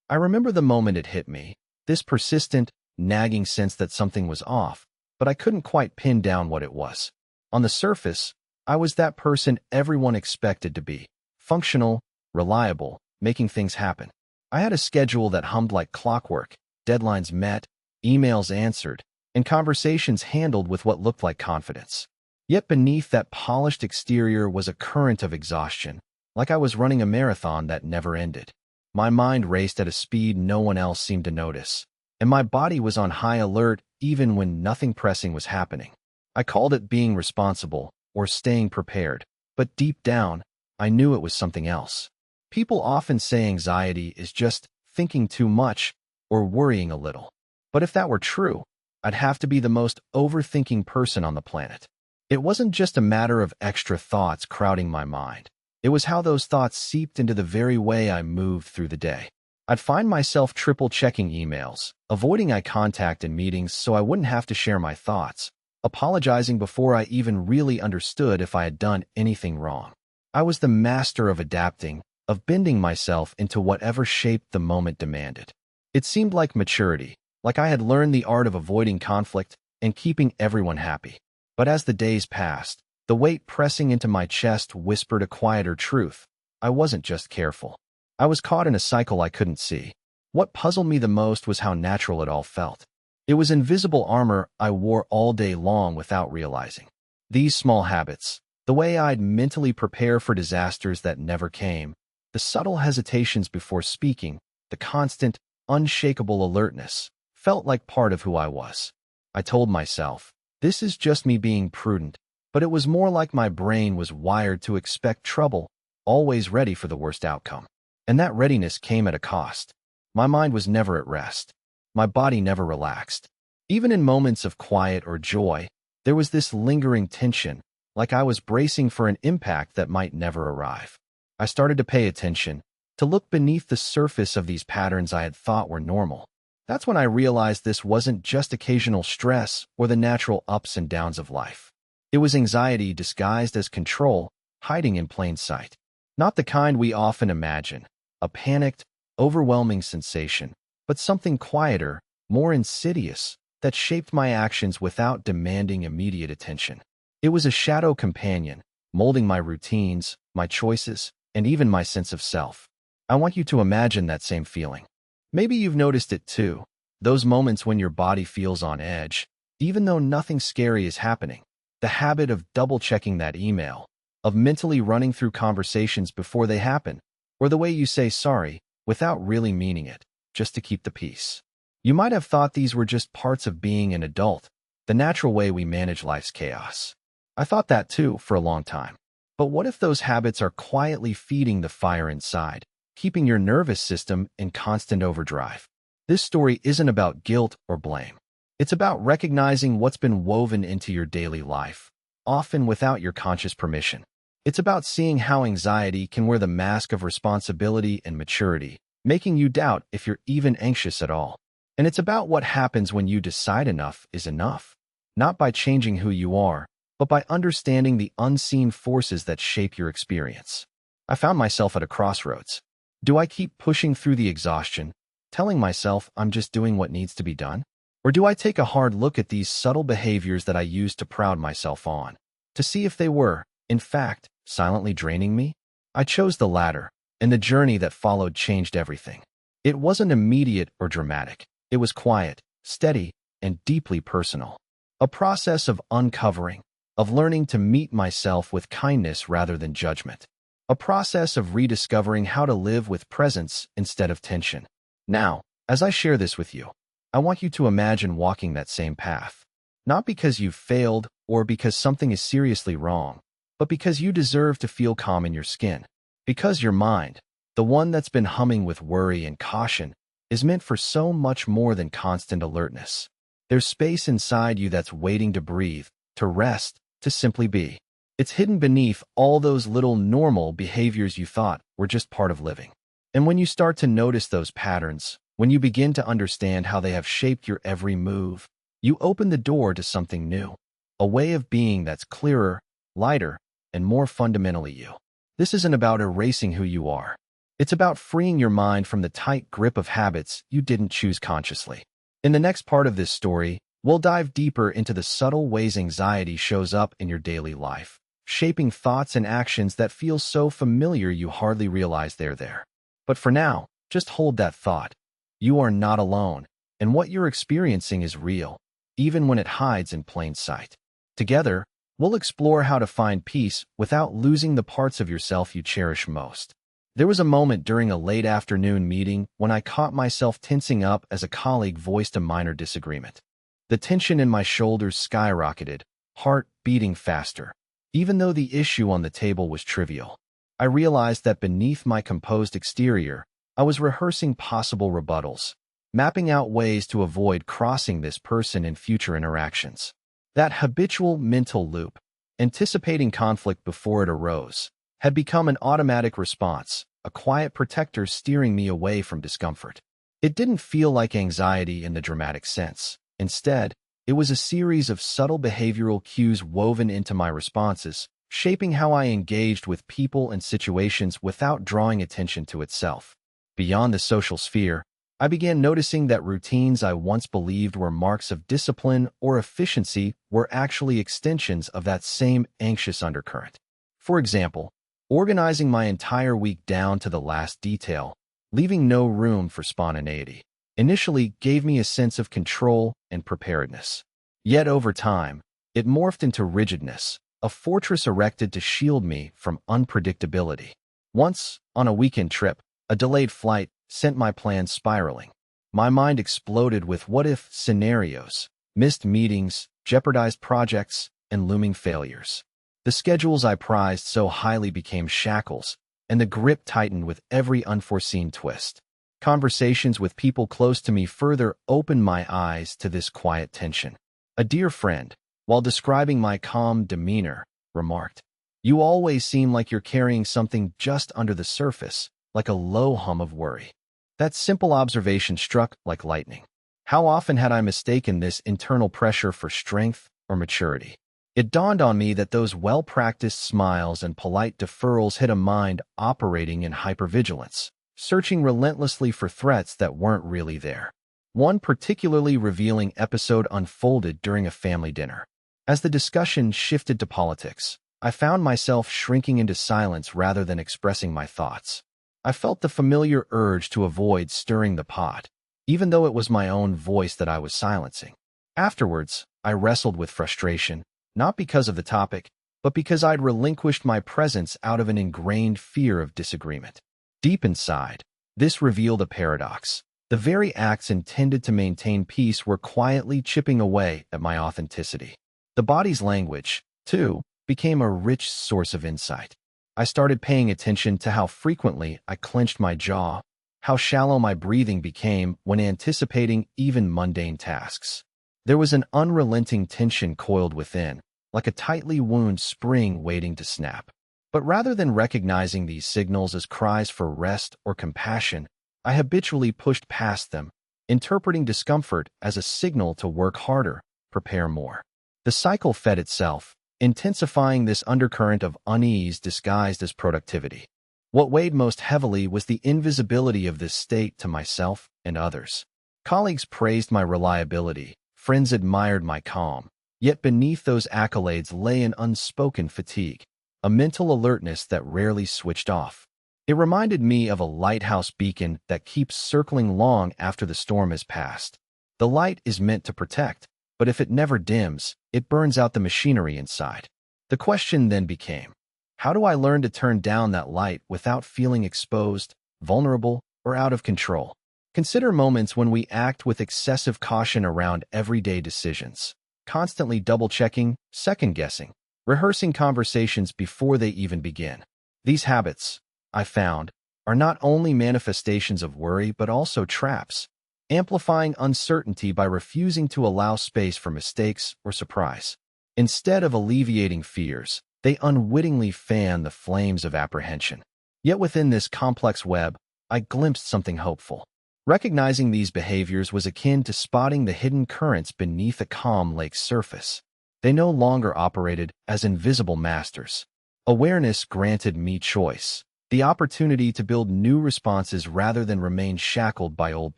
I remember the moment it hit me, this persistent, nagging sense that something was off, but I couldn't quite pin down what it was. On the surface, I was that person everyone expected to be, functional, reliable, making things happen. I had a schedule that hummed like clockwork, deadlines met, emails answered, and conversations handled with what looked like confidence. Yet beneath that polished exterior was a current of exhaustion, like I was running a marathon that never ended. My mind raced at a speed no one else seemed to notice, and my body was on high alert even when nothing pressing was happening. I called it being responsible or staying prepared, but deep down, I knew it was something else. People often say anxiety is just thinking too much or worrying a little. But if that were true, I'd have to be the most overthinking person on the planet. It wasn't just a matter of extra thoughts crowding my mind. It was how those thoughts seeped into the very way I moved through the day. I'd find myself triple-checking emails, avoiding eye contact in meetings so I wouldn't have to share my thoughts, apologizing before I even really understood if I had done anything wrong. I was the master of adapting, of bending myself into whatever shape the moment demanded. It seemed like maturity, like I had learned the art of avoiding conflict and keeping everyone happy. But as the days passed, the weight pressing into my chest whispered a quieter truth. I wasn't just careful. I was caught in a cycle I couldn't see. What puzzled me the most was how natural it all felt. It was invisible armor I wore all day long without realizing. These small habits, the way I'd mentally prepare for disasters that never came, the subtle hesitations before speaking, the constant, unshakable alertness, felt like part of who I was. I told myself, this is just me being prudent, but it was more like my brain was wired to expect trouble, always ready for the worst outcome. And that readiness came at a cost. My mind was never at rest. My body never relaxed. Even in moments of quiet or joy, there was this lingering tension, like I was bracing for an impact that might never arrive. I started to pay attention, to look beneath the surface of these patterns I had thought were normal. That's when I realized this wasn't just occasional stress or the natural ups and downs of life. It was anxiety disguised as control, hiding in plain sight. Not the kind we often imagine, a panicked, overwhelming sensation, but something quieter, more insidious, that shaped my actions without demanding immediate attention. It was a shadow companion, molding my routines, my choices, and even my sense of self. I want you to imagine that same feeling. Maybe you've noticed it too, those moments when your body feels on edge, even though nothing scary is happening. The habit of double-checking that email, of mentally running through conversations before they happen, or the way you say sorry without really meaning it, just to keep the peace. You might have thought these were just parts of being an adult, the natural way we manage life's chaos. I thought that too for a long time. But what if those habits are quietly feeding the fire inside, keeping your nervous system in constant overdrive? This story isn't about guilt or blame. It's about recognizing what's been woven into your daily life, often without your conscious permission. It's about seeing how anxiety can wear the mask of responsibility and maturity, making you doubt if you're even anxious at all. And it's about what happens when you decide enough is enough, not by changing who you are, but by understanding the unseen forces that shape your experience. I found myself at a crossroads. Do I keep pushing through the exhaustion, telling myself I'm just doing what needs to be done? Or do I take a hard look at these subtle behaviors that I used to pride myself on, to see if they were, in fact, silently draining me? I chose the latter, and the journey that followed changed everything. It wasn't immediate or dramatic. It was quiet, steady, and deeply personal. A process of uncovering, of learning to meet myself with kindness rather than judgment. A process of rediscovering how to live with presence instead of tension. Now, as I share this with you, I want you to imagine walking that same path. Not because you've failed or because something is seriously wrong, but because you deserve to feel calm in your skin. Because your mind, the one that's been humming with worry and caution, is meant for so much more than constant alertness. There's space inside you that's waiting to breathe, to rest, to simply be. It's hidden beneath all those little normal behaviors you thought were just part of living. And when you start to notice those patterns, when you begin to understand how they have shaped your every move, you open the door to something new, a way of being that's clearer, lighter, and more fundamentally you. This isn't about erasing who you are. It's about freeing your mind from the tight grip of habits you didn't choose consciously. In the next part of this story, we'll dive deeper into the subtle ways anxiety shows up in your daily life, shaping thoughts and actions that feel so familiar you hardly realize they're there. But for now, just hold that thought. You are not alone, and what you're experiencing is real, even when it hides in plain sight. Together, we'll explore how to find peace without losing the parts of yourself you cherish most. There was a moment during a late afternoon meeting when I caught myself tensing up as a colleague voiced a minor disagreement. The tension in my shoulders skyrocketed, heart beating faster. Even though the issue on the table was trivial, I realized that beneath my composed exterior, I was rehearsing possible rebuttals, mapping out ways to avoid crossing this person in future interactions. That habitual mental loop, anticipating conflict before it arose, had become an automatic response, a quiet protector steering me away from discomfort. It didn't feel like anxiety in the dramatic sense. Instead, it was a series of subtle behavioral cues woven into my responses, shaping how I engaged with people and situations without drawing attention to itself. Beyond the social sphere, I began noticing that routines I once believed were marks of discipline or efficiency were actually extensions of that same anxious undercurrent. For example, organizing my entire week down to the last detail, leaving no room for spontaneity, initially gave me a sense of control and preparedness. Yet over time, it morphed into rigidness, a fortress erected to shield me from unpredictability. Once, on a weekend trip, a delayed flight sent my plans spiraling. My mind exploded with what-if scenarios, missed meetings, jeopardized projects, and looming failures. The schedules I prized so highly became shackles, and the grip tightened with every unforeseen twist. Conversations with people close to me further opened my eyes to this quiet tension. A dear friend, while describing my calm demeanor, remarked, "You always seem like you're carrying something just under the surface, like a low hum of worry." That simple observation struck like lightning. How often had I mistaken this internal pressure for strength or maturity? It dawned on me that those well-practiced smiles and polite deferrals hid a mind operating in hypervigilance, searching relentlessly for threats that weren't really there. One particularly revealing episode unfolded during a family dinner. As the discussion shifted to politics, I found myself shrinking into silence rather than expressing my thoughts. I felt the familiar urge to avoid stirring the pot, even though it was my own voice that I was silencing. Afterwards, I wrestled with frustration, not because of the topic, but because I'd relinquished my presence out of an ingrained fear of disagreement. Deep inside, this revealed a paradox. The very acts intended to maintain peace were quietly chipping away at my authenticity. The body's language, too, became a rich source of insight. I started paying attention to how frequently I clenched my jaw, how shallow my breathing became when anticipating even mundane tasks. There was an unrelenting tension coiled within, like a tightly wound spring waiting to snap. But rather than recognizing these signals as cries for rest or compassion, I habitually pushed past them, interpreting discomfort as a signal to work harder, prepare more. The cycle fed itself, intensifying this undercurrent of unease disguised as productivity. What weighed most heavily was the invisibility of this state to myself and others. Colleagues praised my reliability, friends admired my calm, yet beneath those accolades lay an unspoken fatigue, a mental alertness that rarely switched off. It reminded me of a lighthouse beacon that keeps circling long after the storm has passed. The light is meant to protect, but if it never dims, it burns out the machinery inside. The question then became, how do I learn to turn down that light without feeling exposed, vulnerable, or out of control? Consider moments when we act with excessive caution around everyday decisions, constantly double-checking, second-guessing, rehearsing conversations before they even begin. These habits, I found, are not only manifestations of worry but also traps, amplifying uncertainty by refusing to allow space for mistakes or surprise. Instead of alleviating fears, they unwittingly fan the flames of apprehension. Yet within this complex web, I glimpsed something hopeful. Recognizing these behaviors was akin to spotting the hidden currents beneath a calm lake's surface. They no longer operated as invisible masters. Awareness granted me choice. the opportunity to build new responses rather than remain shackled by old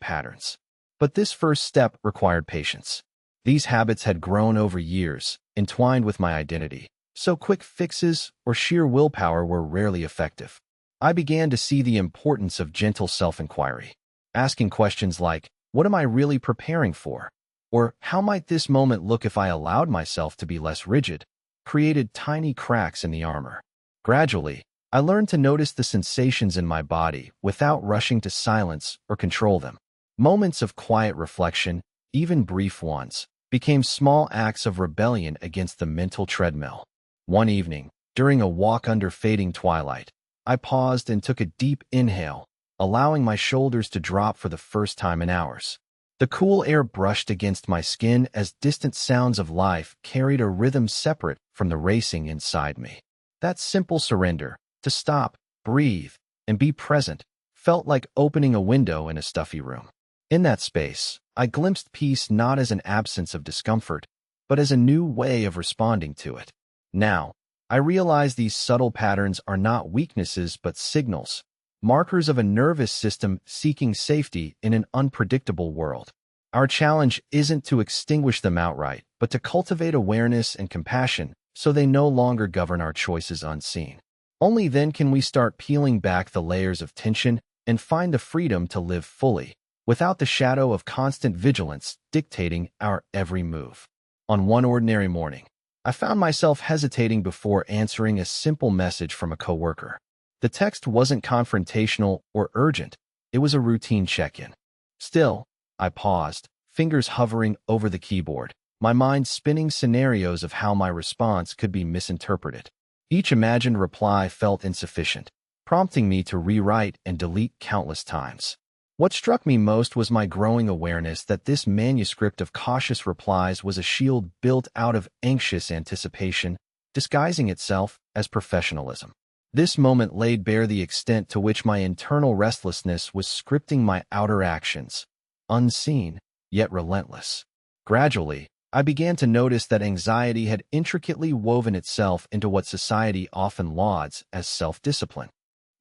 patterns. But this first step required patience. These habits had grown over years, entwined with my identity, so quick fixes or sheer willpower were rarely effective. I began to see the importance of gentle self-inquiry, asking questions like, what am I really preparing for? Or how might this moment look if I allowed myself to be less rigid? Created tiny cracks in the armor. Gradually, I learned to notice the sensations in my body without rushing to silence or control them. Moments of quiet reflection, even brief ones, became small acts of rebellion against the mental treadmill. One evening, during a walk under fading twilight, I paused and took a deep inhale, allowing my shoulders to drop for the first time in hours. The cool air brushed against my skin as distant sounds of life carried a rhythm separate from the racing inside me. That simple surrender, to stop, breathe, and be present, felt like opening a window in a stuffy room. In that space, I glimpsed peace not as an absence of discomfort, but as a new way of responding to it. Now, I realize these subtle patterns are not weaknesses but signals, markers of a nervous system seeking safety in an unpredictable world. Our challenge isn't to extinguish them outright, but to cultivate awareness and compassion so they no longer govern our choices unseen. Only then can we start peeling back the layers of tension and find the freedom to live fully, without the shadow of constant vigilance dictating our every move. On one ordinary morning, I found myself hesitating before answering a simple message from a coworker. The text wasn't confrontational or urgent, it was a routine check-in. Still, I paused, fingers hovering over the keyboard, my mind spinning scenarios of how my response could be misinterpreted. Each imagined reply felt insufficient, prompting me to rewrite and delete countless times. What struck me most was my growing awareness that this manuscript of cautious replies was a shield built out of anxious anticipation, disguising itself as professionalism. This moment laid bare the extent to which my internal restlessness was scripting my outer actions, unseen, yet relentless. Gradually, I began to notice that anxiety had intricately woven itself into what society often lauds as self-discipline.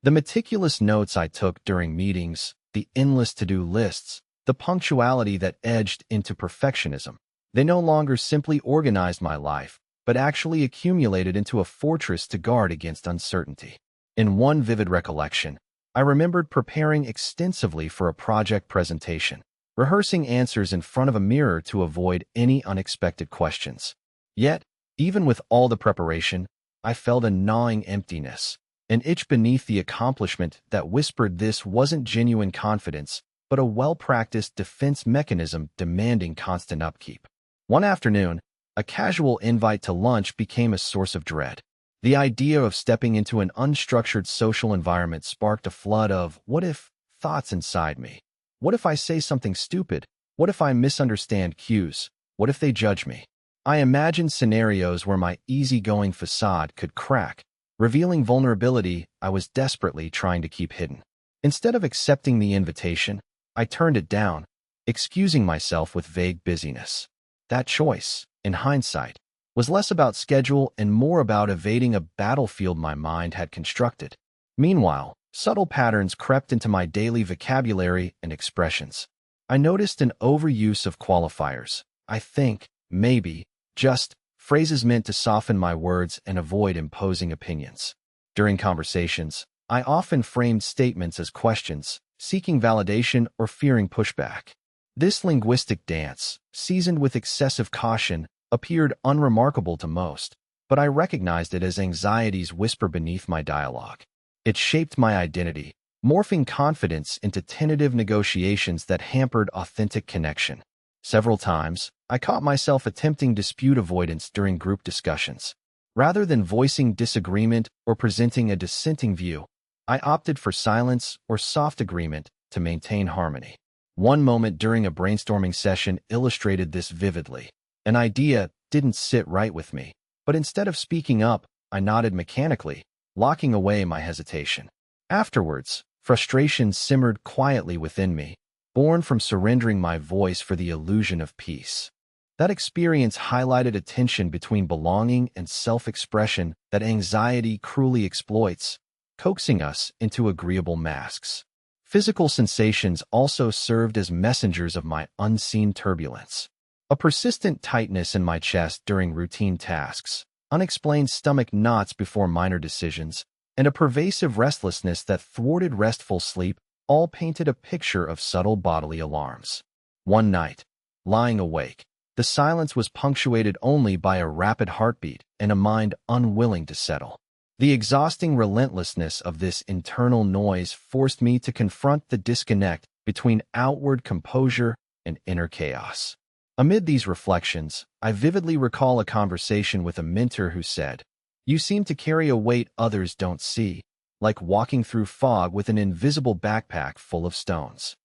The meticulous notes I took during meetings, the endless to-do lists, the punctuality that edged into perfectionism. They no longer simply organized my life, but actually accumulated into a fortress to guard against uncertainty. In one vivid recollection, I remembered preparing extensively for a project presentation, rehearsing answers in front of a mirror to avoid any unexpected questions. Yet, even with all the preparation, I felt a gnawing emptiness, an itch beneath the accomplishment that whispered this wasn't genuine confidence, but a well-practiced defense mechanism demanding constant upkeep. One afternoon, a casual invite to lunch became a source of dread. The idea of stepping into an unstructured social environment sparked a flood of what if thoughts inside me. What if I say something stupid? What if I misunderstand cues? What if they judge me? I imagined scenarios where my easygoing facade could crack, revealing vulnerability I was desperately trying to keep hidden. Instead of accepting the invitation, I turned it down, excusing myself with vague busyness. That choice, in hindsight, was less about schedule and more about evading a battlefield my mind had constructed. Meanwhile, subtle patterns crept into my daily vocabulary and expressions. I noticed an overuse of qualifiers. I think, maybe, just, phrases meant to soften my words and avoid imposing opinions. During conversations, I often framed statements as questions, seeking validation or fearing pushback. This linguistic dance, seasoned with excessive caution, appeared unremarkable to most, but I recognized it as anxiety's whisper beneath my dialogue. It shaped my identity, morphing confidence into tentative negotiations that hampered authentic connection. Several times, I caught myself attempting dispute avoidance during group discussions. Rather than voicing disagreement or presenting a dissenting view, I opted for silence or soft agreement to maintain harmony. One moment during a brainstorming session illustrated this vividly. An idea didn't sit right with me, but instead of speaking up, I nodded mechanically, locking away my hesitation. Afterwards, frustration simmered quietly within me, born from surrendering my voice for the illusion of peace. That experience highlighted a tension between belonging and self-expression that anxiety cruelly exploits. coaxing us into agreeable masks. Physical sensations also served as messengers of my unseen turbulence. A persistent tightness in my chest during routine tasks, unexplained stomach knots before minor decisions, and a pervasive restlessness that thwarted restful sleep all painted a picture of subtle bodily alarms. One night, lying awake, the silence was punctuated only by a rapid heartbeat and a mind unwilling to settle. The exhausting relentlessness of this internal noise forced me to confront the disconnect between outward composure and inner chaos. Amid these reflections, I vividly recall a conversation with a mentor who said, "You seem to carry a weight others don't see, like walking through fog with an invisible backpack full of stones."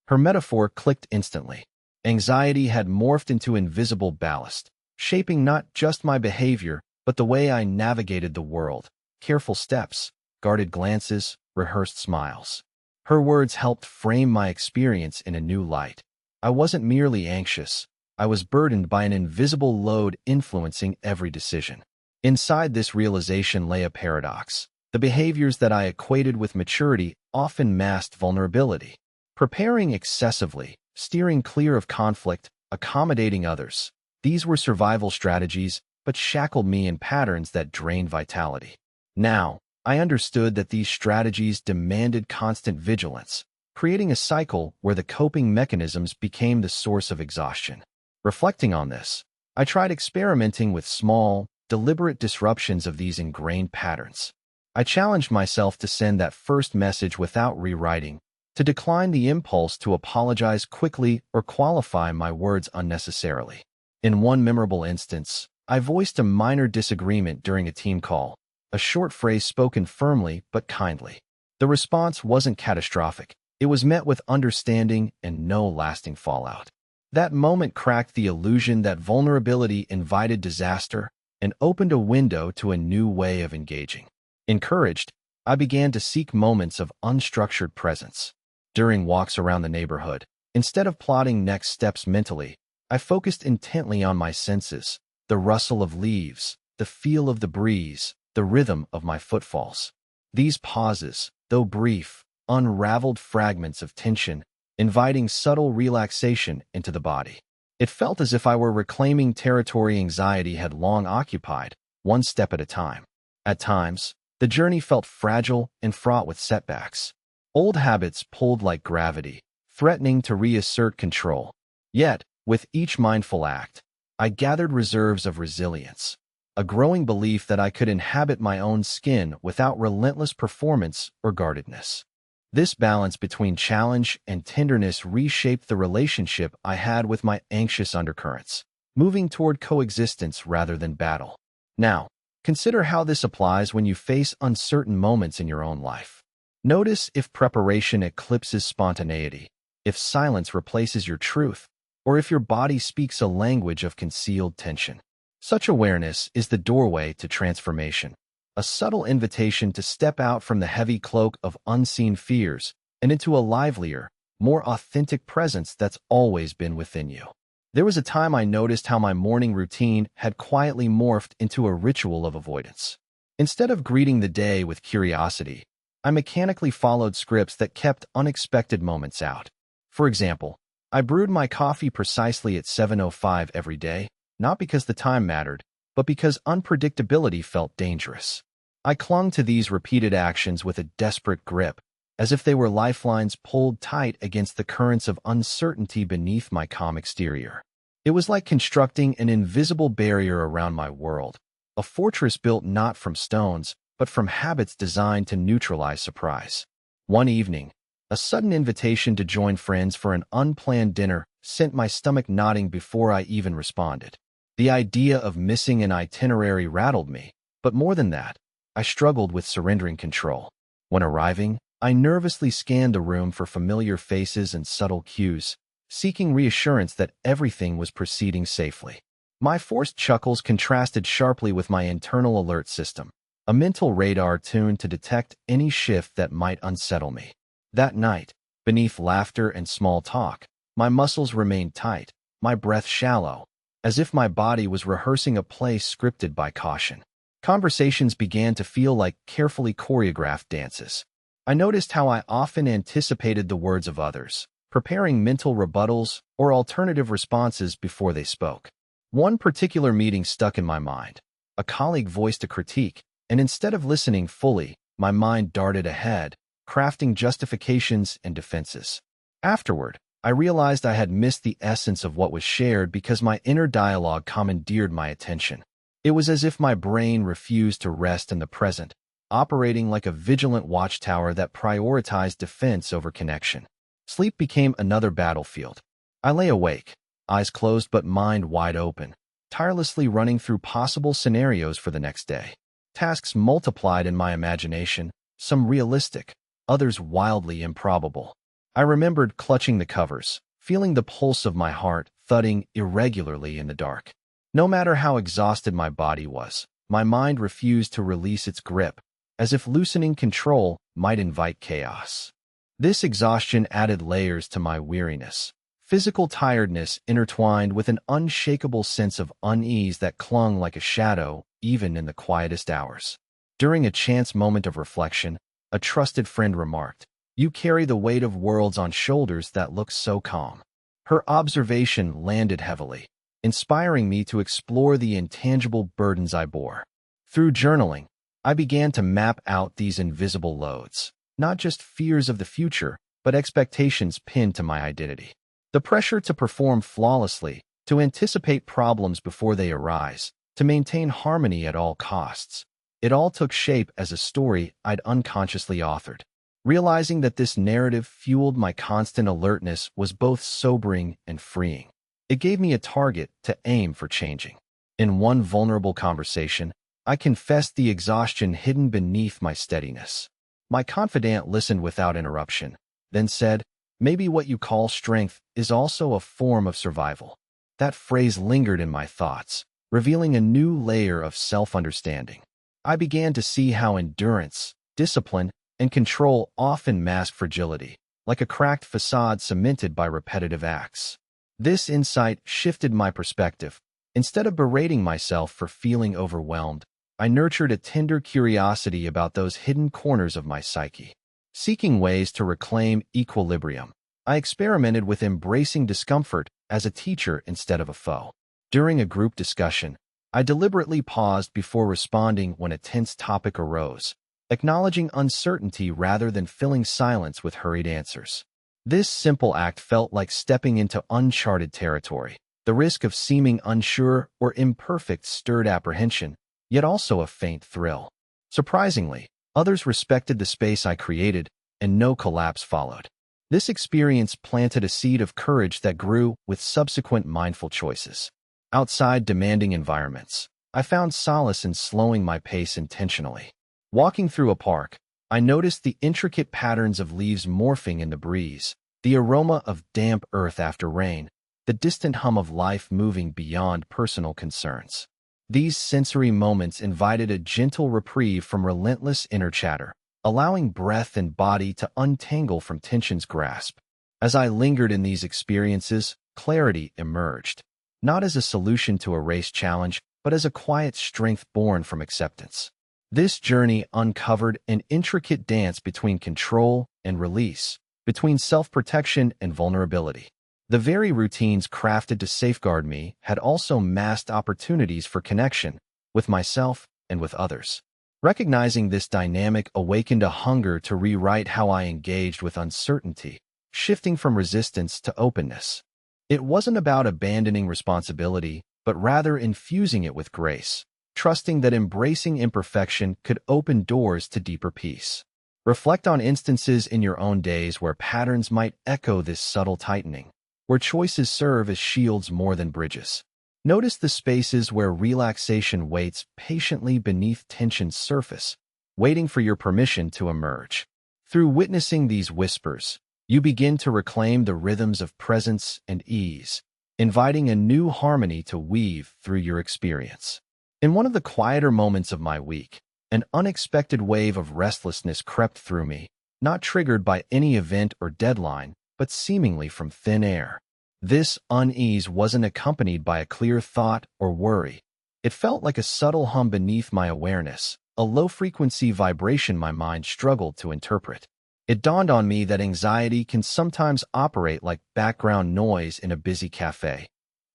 Her metaphor clicked instantly. Anxiety had morphed into invisible ballast, shaping not just my behavior, but the way I navigated the world. Careful steps, guarded glances, rehearsed smiles. Her words helped frame my experience in a new light. I wasn't merely anxious. I was burdened by an invisible load influencing every decision. Inside this realization lay a paradox. The behaviors that I equated with maturity often masked vulnerability. Preparing excessively, steering clear of conflict, accommodating others. These were survival strategies, but shackled me in patterns that drained vitality. Now, I understood that these strategies demanded constant vigilance, creating a cycle where the coping mechanisms became the source of exhaustion. Reflecting on this, I tried experimenting with small, deliberate disruptions of these ingrained patterns. I challenged myself to send that first message without rewriting, to decline the impulse to apologize quickly or qualify my words unnecessarily. In one memorable instance, I voiced a minor disagreement during a team call, a short phrase spoken firmly but kindly. The response wasn't catastrophic. It was met with understanding and no lasting fallout. That moment cracked the illusion that vulnerability invited disaster and opened a window to a new way of engaging. Encouraged, I began to seek moments of unstructured presence. During walks around the neighborhood, instead of plotting next steps mentally, I focused intently on my senses, the rustle of leaves, the feel of the breeze, the rhythm of my footfalls. These pauses, though brief, unraveled fragments of tension, inviting subtle relaxation into the body. It felt as if I were reclaiming territory anxiety had long occupied, one step at a time. At times, the journey felt fragile and fraught with setbacks. Old habits pulled like gravity, threatening to reassert control. Yet, with each mindful act, I gathered reserves of resilience, a growing belief that I could inhabit my own skin without relentless performance or guardedness. This balance between challenge and tenderness reshaped the relationship I had with my anxious undercurrents, moving toward coexistence rather than battle. Now, consider how this applies when you face uncertain moments in your own life. Notice if preparation eclipses spontaneity, if silence replaces your truth, or if your body speaks a language of concealed tension. Such awareness is the doorway to transformation, a subtle invitation to step out from the heavy cloak of unseen fears and into a livelier, more authentic presence that's always been within you. There was a time I noticed how my morning routine had quietly morphed into a ritual of avoidance. Instead of greeting the day with curiosity, I mechanically followed scripts that kept unexpected moments out. For example, I brewed my coffee precisely at 7:05 every day, not because the time mattered, but because unpredictability felt dangerous. I clung to these repeated actions with a desperate grip, as if they were lifelines pulled tight against the currents of uncertainty beneath my calm exterior. It was like constructing an invisible barrier around my world, a fortress built not from stones, but from habits designed to neutralize surprise. One evening, a sudden invitation to join friends for an unplanned dinner sent my stomach knotting before I even responded. The idea of missing an itinerary rattled me, but more than that, I struggled with surrendering control. When arriving, I nervously scanned the room for familiar faces and subtle cues, seeking reassurance that everything was proceeding safely. My forced chuckles contrasted sharply with my internal alert system, a mental radar tuned to detect any shift that might unsettle me. That night, beneath laughter and small talk, my muscles remained tight, my breath shallow, as if my body was rehearsing a play scripted by caution. Conversations began to feel like carefully choreographed dances. I noticed how I often anticipated the words of others, preparing mental rebuttals or alternative responses before they spoke. One particular meeting stuck in my mind. A colleague voiced a critique, and instead of listening fully, my mind darted ahead, crafting justifications and defenses. Afterward, I realized I had missed the essence of what was shared because my inner dialogue commandeered my attention. It was as if my brain refused to rest in the present, operating like a vigilant watchtower that prioritized defense over connection. Sleep became another battlefield. I lay awake, eyes closed but mind wide open, tirelessly running through possible scenarios for the next day. Tasks multiplied in my imagination, some realistic, others wildly improbable. I remembered clutching the covers, feeling the pulse of my heart thudding irregularly in the dark. No matter how exhausted my body was, my mind refused to release its grip, as if loosening control might invite chaos. This exhaustion added layers to my weariness. Physical tiredness intertwined with an unshakable sense of unease that clung like a shadow, even in the quietest hours. During a chance moment of reflection, a trusted friend remarked, "You carry the weight of worlds on shoulders that look so calm." Her observation landed heavily, inspiring me to explore the intangible burdens I bore. Through journaling, I began to map out these invisible loads, not just fears of the future, but expectations pinned to my identity. The pressure to perform flawlessly, to anticipate problems before they arise, to maintain harmony at all costs. It all took shape as a story I'd unconsciously authored. Realizing that this narrative fueled my constant alertness was both sobering and freeing. It gave me a target to aim for changing. In one vulnerable conversation, I confessed the exhaustion hidden beneath my steadiness. My confidant listened without interruption, then said, "Maybe what you call strength is also a form of survival." That phrase lingered in my thoughts, revealing a new layer of self-understanding. I began to see how endurance, discipline, and control often mask fragility, like a cracked facade cemented by repetitive acts. This insight shifted my perspective. Instead of berating myself for feeling overwhelmed, I nurtured a tender curiosity about those hidden corners of my psyche. Seeking ways to reclaim equilibrium, I experimented with embracing discomfort as a teacher instead of a foe. During a group discussion, I deliberately paused before responding when a tense topic arose, acknowledging uncertainty rather than filling silence with hurried answers. This simple act felt like stepping into uncharted territory. The risk of seeming unsure or imperfect stirred apprehension, yet also a faint thrill. Surprisingly, others respected the space I created, and no collapse followed. This experience planted a seed of courage that grew with subsequent mindful choices. Outside demanding environments, I found solace in slowing my pace intentionally. Walking through a park, I noticed the intricate patterns of leaves morphing in the breeze, the aroma of damp earth after rain, the distant hum of life moving beyond personal concerns. These sensory moments invited a gentle reprieve from relentless inner chatter, allowing breath and body to untangle from tension's grasp. As I lingered in these experiences, clarity emerged, not as a solution to a race challenge, but as a quiet strength born from acceptance. This journey uncovered an intricate dance between control and release, between self-protection and vulnerability. The very routines crafted to safeguard me had also masked opportunities for connection with myself and with others. Recognizing this dynamic awakened a hunger to rewrite how I engaged with uncertainty, shifting from resistance to openness. It wasn't about abandoning responsibility, but rather infusing it with grace, trusting that embracing imperfection could open doors to deeper peace. Reflect on instances in your own days where patterns might echo this subtle tightening, where choices serve as shields more than bridges. Notice the spaces where relaxation waits patiently beneath tension's surface, waiting for your permission to emerge. Through witnessing these whispers, you begin to reclaim the rhythms of presence and ease, inviting a new harmony to weave through your experience. In one of the quieter moments of my week, an unexpected wave of restlessness crept through me, not triggered by any event or deadline, but seemingly from thin air. This unease wasn't accompanied by a clear thought or worry. It felt like a subtle hum beneath my awareness, a low-frequency vibration my mind struggled to interpret. It dawned on me that anxiety can sometimes operate like background noise in a busy cafe,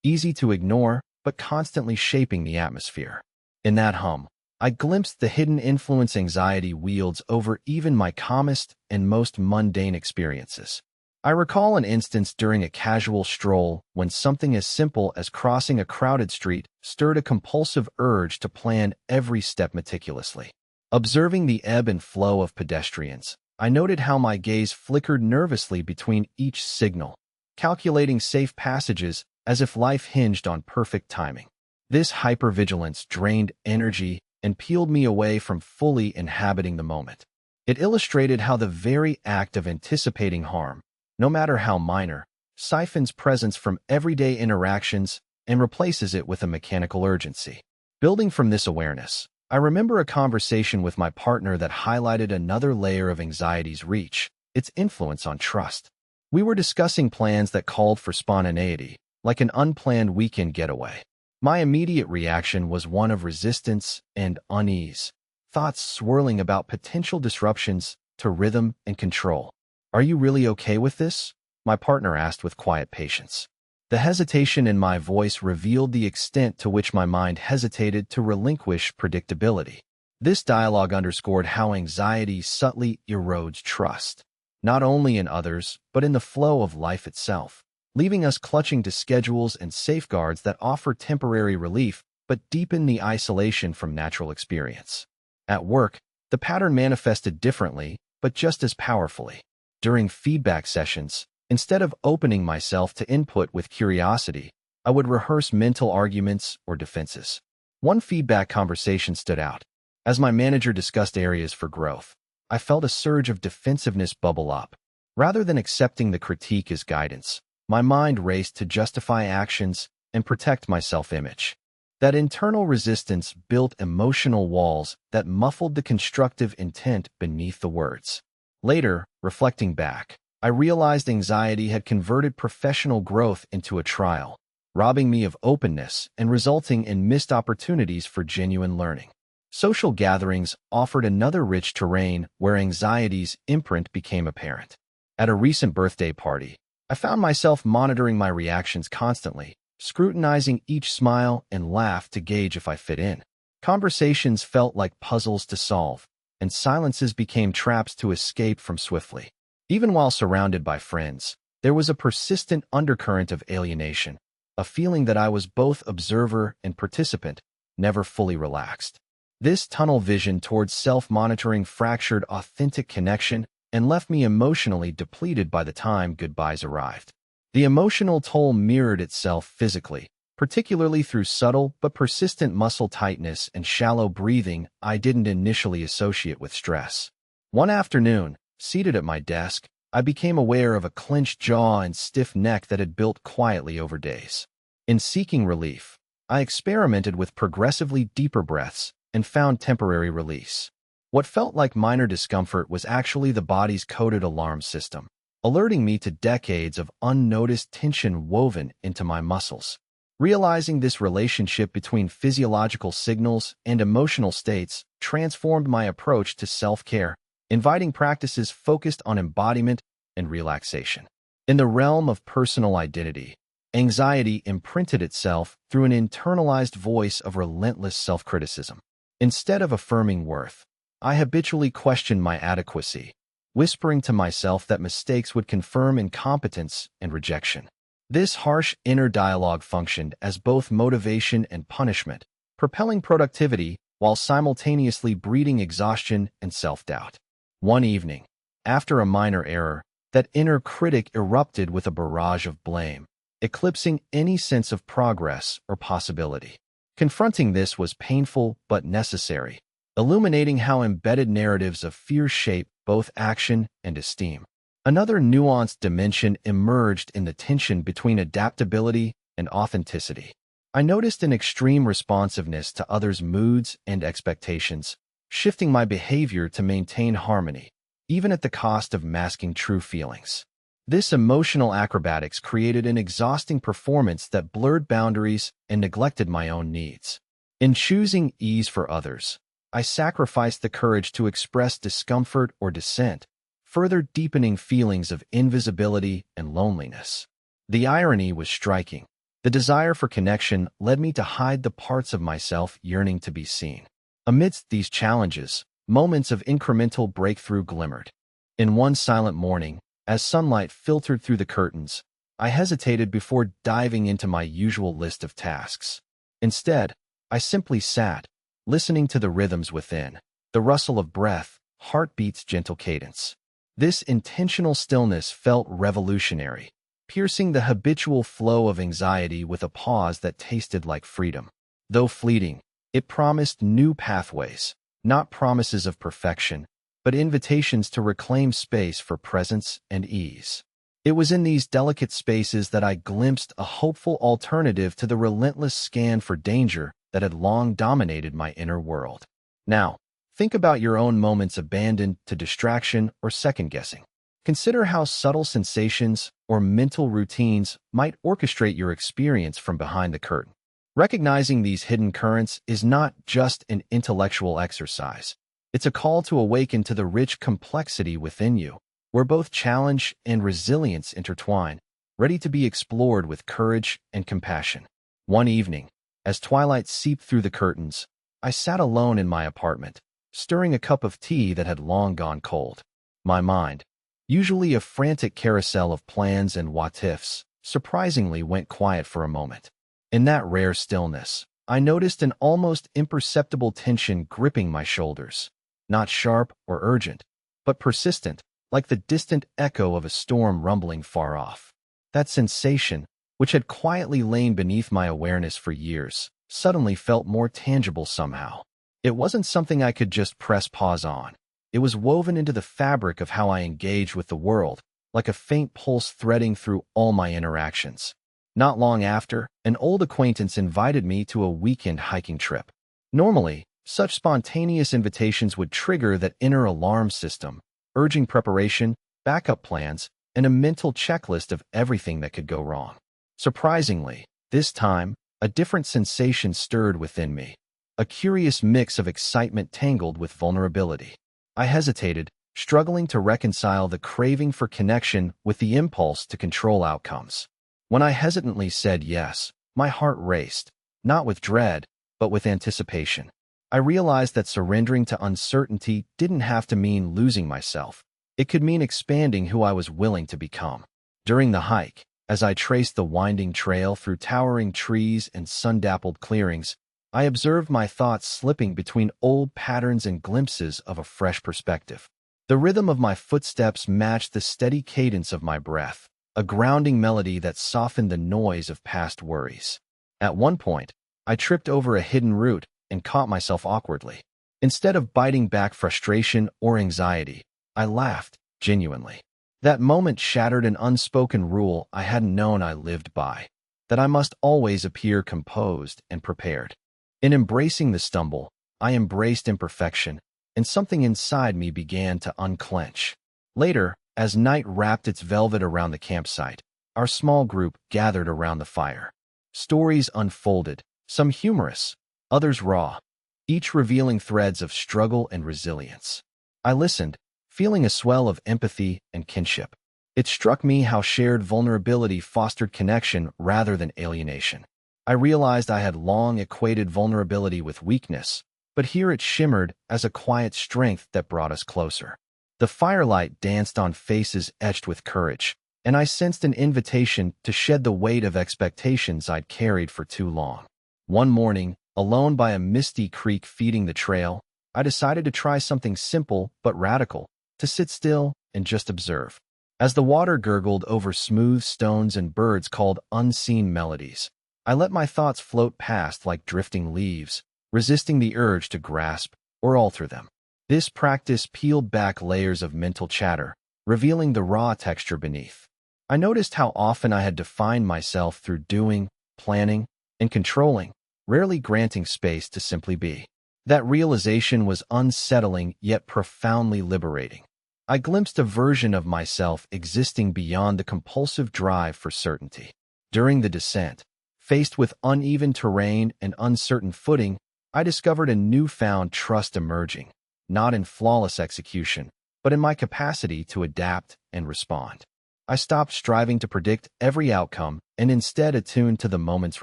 easy to ignore, but constantly shaping the atmosphere. In that hum, I glimpsed the hidden influence anxiety wields over even my calmest and most mundane experiences. I recall an instance during a casual stroll when something as simple as crossing a crowded street stirred a compulsive urge to plan every step meticulously. Observing the ebb and flow of pedestrians, I noted how my gaze flickered nervously between each signal, calculating safe passages as if life hinged on perfect timing. This hypervigilance drained energy and peeled me away from fully inhabiting the moment. It illustrated how the very act of anticipating harm, no matter how minor, siphons presence from everyday interactions and replaces it with a mechanical urgency. Building from this awareness, I remember a conversation with my partner that highlighted another layer of anxiety's reach, its influence on trust. We were discussing plans that called for spontaneity, like an unplanned weekend getaway. My immediate reaction was one of resistance and unease, thoughts swirling about potential disruptions to rhythm and control. "Are you really okay with this?" my partner asked with quiet patience. The hesitation in my voice revealed the extent to which my mind hesitated to relinquish predictability. This dialogue underscored how anxiety subtly erodes trust, not only in others, but in the flow of life itself, leaving us clutching to schedules and safeguards that offer temporary relief but deepen the isolation from natural experience. At work, the pattern manifested differently, but just as powerfully. During feedback sessions, instead of opening myself to input with curiosity, I would rehearse mental arguments or defenses. One feedback conversation stood out. As my manager discussed areas for growth, I felt a surge of defensiveness bubble up. Rather than accepting the critique as guidance, my mind raced to justify actions and protect my self-image. That internal resistance built emotional walls that muffled the constructive intent beneath the words. Later, reflecting back, I realized anxiety had converted professional growth into a trial, robbing me of openness and resulting in missed opportunities for genuine learning. Social gatherings offered another rich terrain where anxiety's imprint became apparent. At a recent birthday party, I found myself monitoring my reactions constantly, scrutinizing each smile and laugh to gauge if I fit in. Conversations felt like puzzles to solve, and silences became traps to escape from swiftly. Even while surrounded by friends, there was a persistent undercurrent of alienation, a feeling that I was both observer and participant, never fully relaxed. This tunnel vision towards self-monitoring fractured authentic connection and left me emotionally depleted by the time goodbyes arrived. The emotional toll mirrored itself physically, particularly through subtle but persistent muscle tightness and shallow breathing I didn't initially associate with stress. One afternoon, seated at my desk, I became aware of a clenched jaw and stiff neck that had built quietly over days. In seeking relief, I experimented with progressively deeper breaths and found temporary release. What felt like minor discomfort was actually the body's coded alarm system, alerting me to decades of unnoticed tension woven into my muscles. Realizing this relationship between physiological signals and emotional states transformed my approach to self-care, inviting practices focused on embodiment and relaxation. In the realm of personal identity, anxiety imprinted itself through an internalized voice of relentless self-criticism. Instead of affirming worth, I habitually questioned my adequacy, whispering to myself that mistakes would confirm incompetence and rejection. This harsh inner dialogue functioned as both motivation and punishment, propelling productivity while simultaneously breeding exhaustion and self-doubt. One evening, after a minor error, that inner critic erupted with a barrage of blame, eclipsing any sense of progress or possibility. Confronting this was painful but necessary, illuminating how embedded narratives of fear shape both action and esteem. Another nuanced dimension emerged in the tension between adaptability and authenticity. I noticed an extreme responsiveness to others' moods and expectations, shifting my behavior to maintain harmony, even at the cost of masking true feelings. This emotional acrobatics created an exhausting performance that blurred boundaries and neglected my own needs. In choosing ease for others, I sacrificed the courage to express discomfort or dissent, further deepening feelings of invisibility and loneliness. The irony was striking. The desire for connection led me to hide the parts of myself yearning to be seen. Amidst these challenges, moments of incremental breakthrough glimmered. In one silent morning, as sunlight filtered through the curtains, I hesitated before diving into my usual list of tasks. Instead, I simply sat, listening to the rhythms within, the rustle of breath, heartbeat's gentle cadence. This intentional stillness felt revolutionary, piercing the habitual flow of anxiety with a pause that tasted like freedom. Though fleeting, it promised new pathways, not promises of perfection, but invitations to reclaim space for presence and ease. It was in these delicate spaces that I glimpsed a hopeful alternative to the relentless scan for danger that had long dominated my inner world. Now, think about your own moments abandoned to distraction or second-guessing. Consider how subtle sensations or mental routines might orchestrate your experience from behind the curtain. Recognizing these hidden currents is not just an intellectual exercise. It's a call to awaken to the rich complexity within you, where both challenge and resilience intertwine, ready to be explored with courage and compassion. One evening, as twilight seeped through the curtains, I sat alone in my apartment, stirring a cup of tea that had long gone cold. My mind, usually a frantic carousel of plans and what-ifs, surprisingly went quiet for a moment. In that rare stillness, I noticed an almost imperceptible tension gripping my shoulders, not sharp or urgent, but persistent, like the distant echo of a storm rumbling far off. That sensation, which had quietly lain beneath my awareness for years, suddenly felt more tangible somehow. It wasn't something I could just press pause on. It was woven into the fabric of how I engaged with the world, like a faint pulse threading through all my interactions. Not long after, an old acquaintance invited me to a weekend hiking trip. Normally, such spontaneous invitations would trigger that inner alarm system, urging preparation, backup plans, and a mental checklist of everything that could go wrong. Surprisingly, this time, a different sensation stirred within me, a curious mix of excitement tangled with vulnerability. I hesitated, struggling to reconcile the craving for connection with the impulse to control outcomes. When I hesitantly said yes, my heart raced, not with dread, but with anticipation. I realized that surrendering to uncertainty didn't have to mean losing myself. It could mean expanding who I was willing to become. During the hike, as I traced the winding trail through towering trees and sun-dappled clearings, I observed my thoughts slipping between old patterns and glimpses of a fresh perspective. The rhythm of my footsteps matched the steady cadence of my breath, a grounding melody that softened the noise of past worries. At one point, I tripped over a hidden root and caught myself awkwardly. Instead of biting back frustration or anxiety, I laughed, genuinely. That moment shattered an unspoken rule I hadn't known I lived by, that I must always appear composed and prepared. In embracing the stumble, I embraced imperfection, and something inside me began to unclench. Later, as night wrapped its velvet around the campsite, our small group gathered around the fire. Stories unfolded, some humorous, others raw, each revealing threads of struggle and resilience. I listened, feeling a swell of empathy and kinship. It struck me how shared vulnerability fostered connection rather than alienation. I realized I had long equated vulnerability with weakness, but here it shimmered as a quiet strength that brought us closer. The firelight danced on faces etched with courage, and I sensed an invitation to shed the weight of expectations I'd carried for too long. One morning, alone by a misty creek feeding the trail, I decided to try something simple but radical, to sit still and just observe. As the water gurgled over smooth stones and birds called unseen melodies, I let my thoughts float past like drifting leaves, resisting the urge to grasp or alter them. This practice peeled back layers of mental chatter, revealing the raw texture beneath. I noticed how often I had defined myself through doing, planning, and controlling, rarely granting space to simply be. That realization was unsettling yet profoundly liberating. I glimpsed a version of myself existing beyond the compulsive drive for certainty. During the descent, faced with uneven terrain and uncertain footing, I discovered a newfound trust emerging, not in flawless execution, but in my capacity to adapt and respond. I stopped striving to predict every outcome and instead attuned to the moment's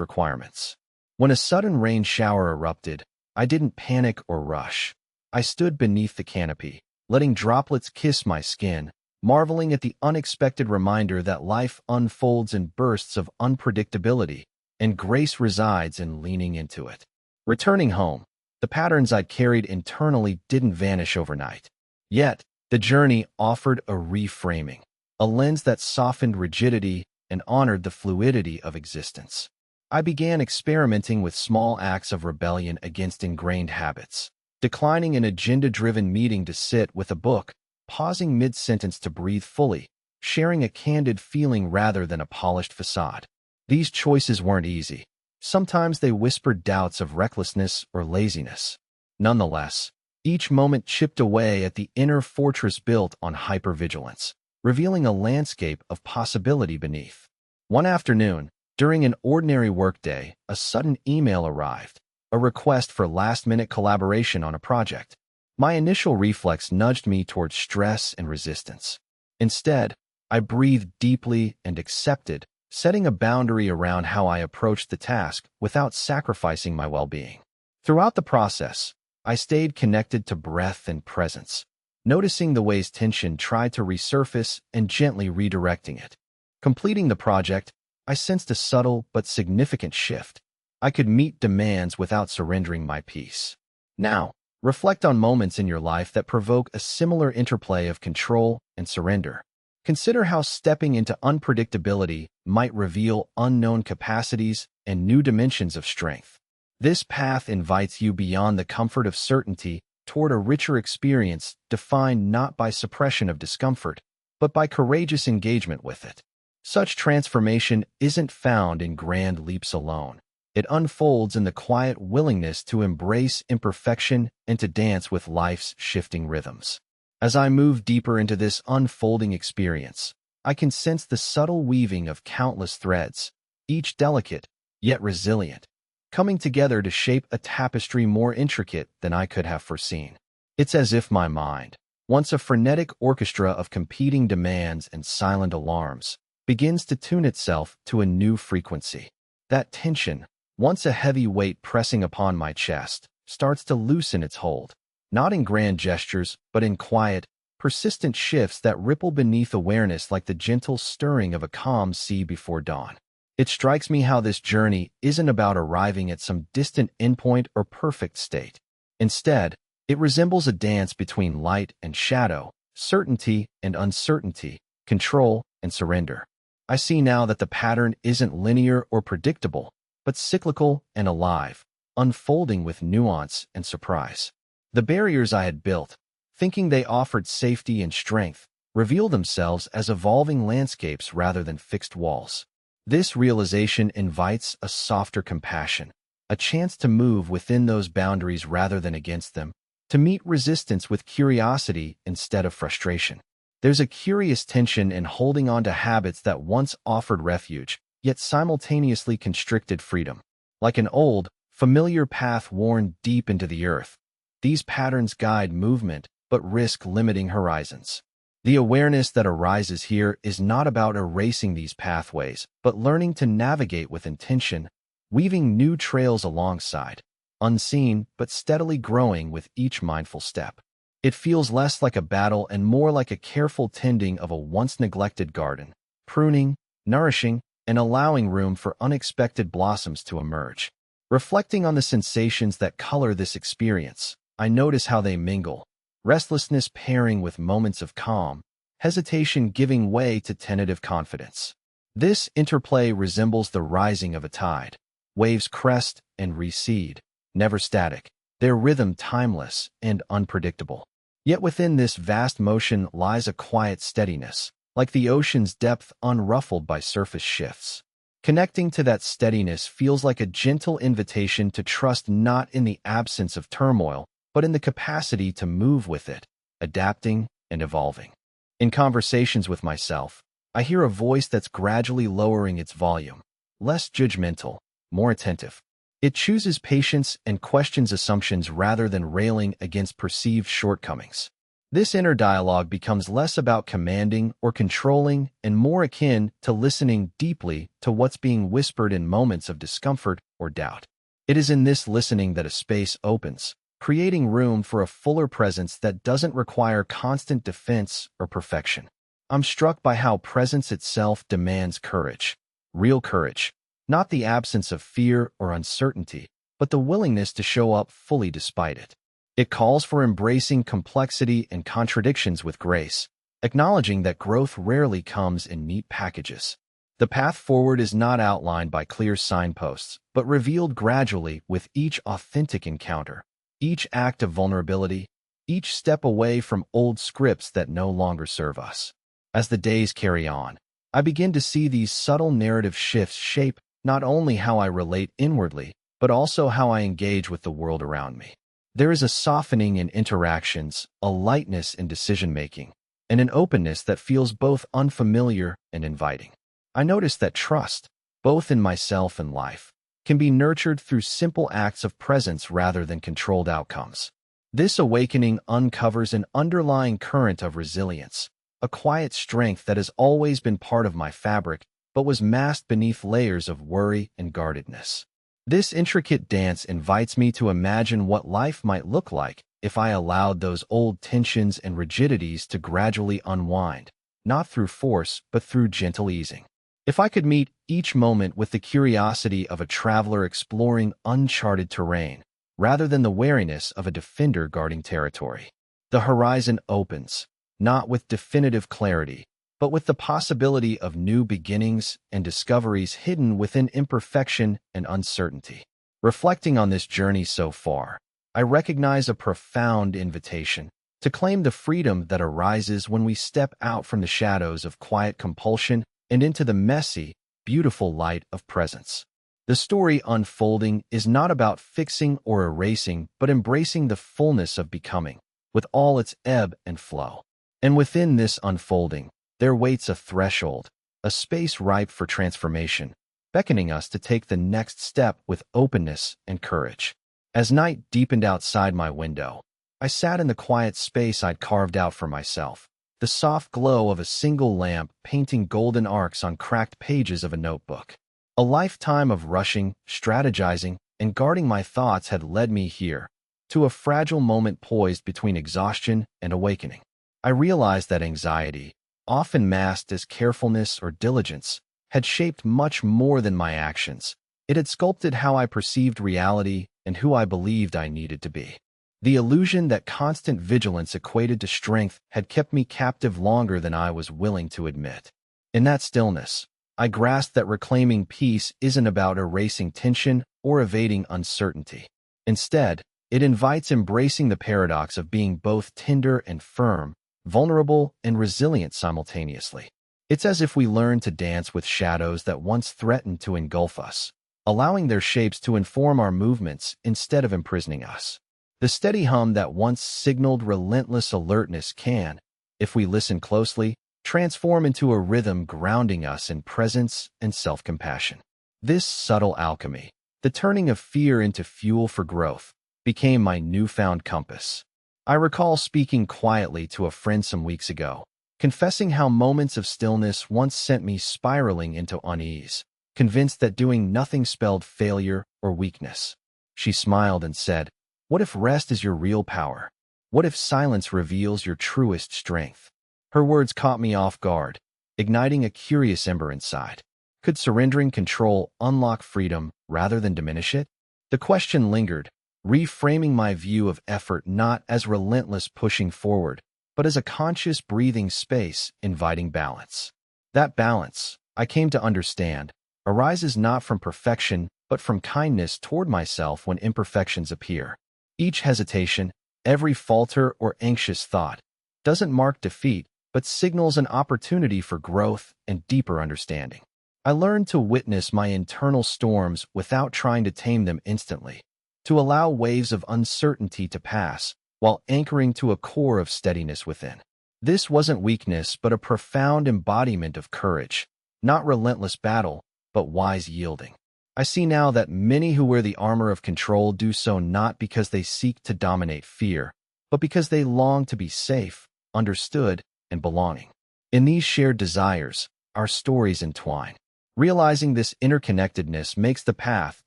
requirements. When a sudden rain shower erupted, I didn't panic or rush. I stood beneath the canopy, letting droplets kiss my skin, marveling at the unexpected reminder that life unfolds in bursts of unpredictability, and grace resides in leaning into it. Returning home, the patterns I'd carried internally didn't vanish overnight. Yet, the journey offered a reframing, a lens that softened rigidity and honored the fluidity of existence. I began experimenting with small acts of rebellion against ingrained habits, declining an agenda-driven meeting to sit with a book, pausing mid-sentence to breathe fully, sharing a candid feeling rather than a polished facade. These choices weren't easy. Sometimes they whispered doubts of recklessness or laziness. Nonetheless, each moment chipped away at the inner fortress built on hypervigilance, revealing a landscape of possibility beneath. One afternoon, during an ordinary workday, a sudden email arrived, a request for last-minute collaboration on a project. My initial reflex nudged me towards stress and resistance. Instead, I breathed deeply and accepted, setting a boundary around how I approached the task without sacrificing my well-being. Throughout the process, I stayed connected to breath and presence, noticing the ways tension tried to resurface and gently redirecting it. Completing the project, I sensed a subtle but significant shift. I could meet demands without surrendering my peace. Now, reflect on moments in your life that provoke a similar interplay of control and surrender. Consider how stepping into unpredictability might reveal unknown capacities and new dimensions of strength. This path invites you beyond the comfort of certainty toward a richer experience defined not by suppression of discomfort, but by courageous engagement with it. Such transformation isn't found in grand leaps alone. It unfolds in the quiet willingness to embrace imperfection and to dance with life's shifting rhythms. As I move deeper into this unfolding experience, I can sense the subtle weaving of countless threads, each delicate, yet resilient, coming together to shape a tapestry more intricate than I could have foreseen. It's as if my mind, once a frenetic orchestra of competing demands and silent alarms, begins to tune itself to a new frequency. That tension, once a heavy weight pressing upon my chest, starts to loosen its hold, not in grand gestures, but in quiet, persistent shifts that ripple beneath awareness like the gentle stirring of a calm sea before dawn. It strikes me how this journey isn't about arriving at some distant endpoint or perfect state. Instead, it resembles a dance between light and shadow, certainty and uncertainty, control and surrender. I see now that the pattern isn't linear or predictable, but cyclical and alive, unfolding with nuance and surprise. The barriers I had built, thinking they offered safety and strength, reveal themselves as evolving landscapes rather than fixed walls. This realization invites a softer compassion, a chance to move within those boundaries rather than against them, to meet resistance with curiosity instead of frustration. There's a curious tension in holding on to habits that once offered refuge, yet simultaneously constricted freedom. Like an old, familiar path worn deep into the earth, these patterns guide movement but risk limiting horizons. The awareness that arises here is not about erasing these pathways, but learning to navigate with intention, weaving new trails alongside, unseen but steadily growing with each mindful step. It feels less like a battle and more like a careful tending of a once-neglected garden, pruning, nourishing, and allowing room for unexpected blossoms to emerge. Reflecting on the sensations that color this experience, I notice how they mingle, restlessness pairing with moments of calm, hesitation giving way to tentative confidence. This interplay resembles the rising of a tide. Waves crest and recede, never static, their rhythm timeless and unpredictable. Yet within this vast motion lies a quiet steadiness, like the ocean's depth unruffled by surface shifts. Connecting to that steadiness feels like a gentle invitation to trust not in the absence of turmoil, but in the capacity to move with it, adapting and evolving. In conversations with myself, I hear a voice that's gradually lowering its volume, less judgmental, more attentive. It chooses patience and questions assumptions rather than railing against perceived shortcomings. This inner dialogue becomes less about commanding or controlling and more akin to listening deeply to what's being whispered in moments of discomfort or doubt. It is in this listening that a space opens, creating room for a fuller presence that doesn't require constant defense or perfection. I'm struck by how presence itself demands courage, real courage, not the absence of fear or uncertainty, but the willingness to show up fully despite it. It calls for embracing complexity and contradictions with grace, acknowledging that growth rarely comes in neat packages. The path forward is not outlined by clear signposts, but revealed gradually with each authentic encounter, each act of vulnerability, each step away from old scripts that no longer serve us. As the days carry on, I begin to see these subtle narrative shifts shape not only how I relate inwardly, but also how I engage with the world around me. There is a softening in interactions, a lightness in decision-making, and an openness that feels both unfamiliar and inviting. I notice that trust, both in myself and life, can be nurtured through simple acts of presence rather than controlled outcomes. This awakening uncovers an underlying current of resilience, a quiet strength that has always been part of my fabric, but was masked beneath layers of worry and guardedness. This intricate dance invites me to imagine what life might look like if I allowed those old tensions and rigidities to gradually unwind, not through force, but through gentle easing. If I could meet each moment with the curiosity of a traveler exploring uncharted terrain, rather than the wariness of a defender guarding territory. The horizon opens, not with definitive clarity, but with the possibility of new beginnings and discoveries hidden within imperfection and uncertainty. Reflecting on this journey so far, I recognize a profound invitation to claim the freedom that arises when we step out from the shadows of quiet compulsion and into the messy, beautiful light of presence. The story unfolding is not about fixing or erasing, but embracing the fullness of becoming, with all its ebb and flow. And within this unfolding, there waits a threshold, a space ripe for transformation, beckoning us to take the next step with openness and courage. As night deepened outside my window, I sat in the quiet space I'd carved out for myself, the soft glow of a single lamp painting golden arcs on cracked pages of a notebook. A lifetime of rushing, strategizing, and guarding my thoughts had led me here, to a fragile moment poised between exhaustion and awakening. I realized that anxiety, often masked as carefulness or diligence, had shaped much more than my actions. It had sculpted how I perceived reality and who I believed I needed to be. The illusion that constant vigilance equated to strength had kept me captive longer than I was willing to admit. In that stillness, I grasped that reclaiming peace isn't about erasing tension or evading uncertainty. Instead, it invites embracing the paradox of being both tender and firm, vulnerable and resilient simultaneously. It's as if we learn to dance with shadows that once threatened to engulf us, allowing their shapes to inform our movements instead of imprisoning us. The steady hum that once signaled relentless alertness can, if we listen closely, transform into a rhythm grounding us in presence and self-compassion. This subtle alchemy, the turning of fear into fuel for growth, became my newfound compass. I recall speaking quietly to a friend some weeks ago, confessing how moments of stillness once sent me spiraling into unease, convinced that doing nothing spelled failure or weakness. She smiled and said, "What if rest is your real power? What if silence reveals your truest strength?" Her words caught me off guard, igniting a curious ember inside. Could surrendering control unlock freedom rather than diminish it? The question lingered, reframing my view of effort not as relentless pushing forward, but as a conscious breathing space inviting balance. That balance, I came to understand, arises not from perfection, but from kindness toward myself when imperfections appear. Each hesitation, every falter or anxious thought, doesn't mark defeat, but signals an opportunity for growth and deeper understanding. I learned to witness my internal storms without trying to tame them instantly, to allow waves of uncertainty to pass, while anchoring to a core of steadiness within. This wasn't weakness, but a profound embodiment of courage, not relentless battle, but wise yielding. I see now that many who wear the armor of control do so not because they seek to dominate fear, but because they long to be safe, understood, and belonging. In these shared desires, our stories entwine. Realizing this interconnectedness makes the path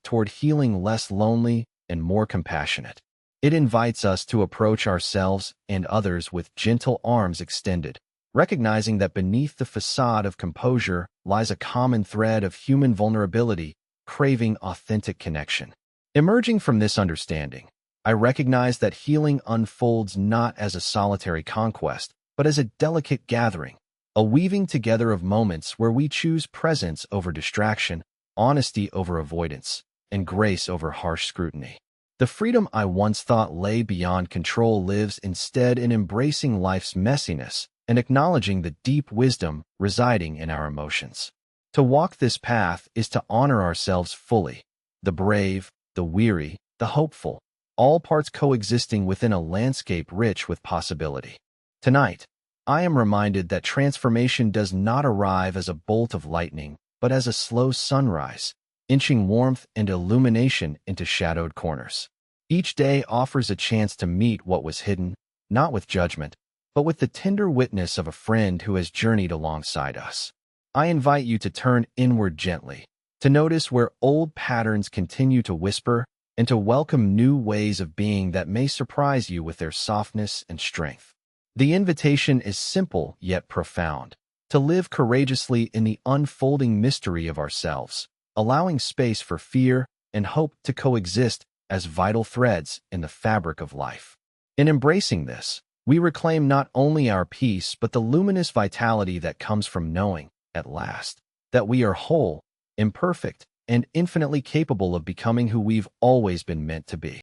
toward healing less lonely and more compassionate. It invites us to approach ourselves and others with gentle arms extended, recognizing that beneath the facade of composure lies a common thread of human vulnerability, craving authentic connection. Emerging from this understanding, I recognize that healing unfolds not as a solitary conquest, but as a delicate gathering, a weaving together of moments where we choose presence over distraction, honesty over avoidance, and grace over harsh scrutiny. The freedom I once thought lay beyond control lives instead in embracing life's messiness and acknowledging the deep wisdom residing in our emotions. To walk this path is to honor ourselves fully, the brave, the weary, the hopeful, all parts coexisting within a landscape rich with possibility. Tonight, I am reminded that transformation does not arrive as a bolt of lightning, but as a slow sunrise, inching warmth and illumination into shadowed corners. Each day offers a chance to meet what was hidden, not with judgment, but with the tender witness of a friend who has journeyed alongside us. I invite you to turn inward gently, to notice where old patterns continue to whisper, and to welcome new ways of being that may surprise you with their softness and strength. The invitation is simple yet profound, to live courageously in the unfolding mystery of ourselves, allowing space for fear and hope to coexist as vital threads in the fabric of life. In embracing this, we reclaim not only our peace but the luminous vitality that comes from knowing, at last, that we are whole, imperfect, and infinitely capable of becoming who we've always been meant to be.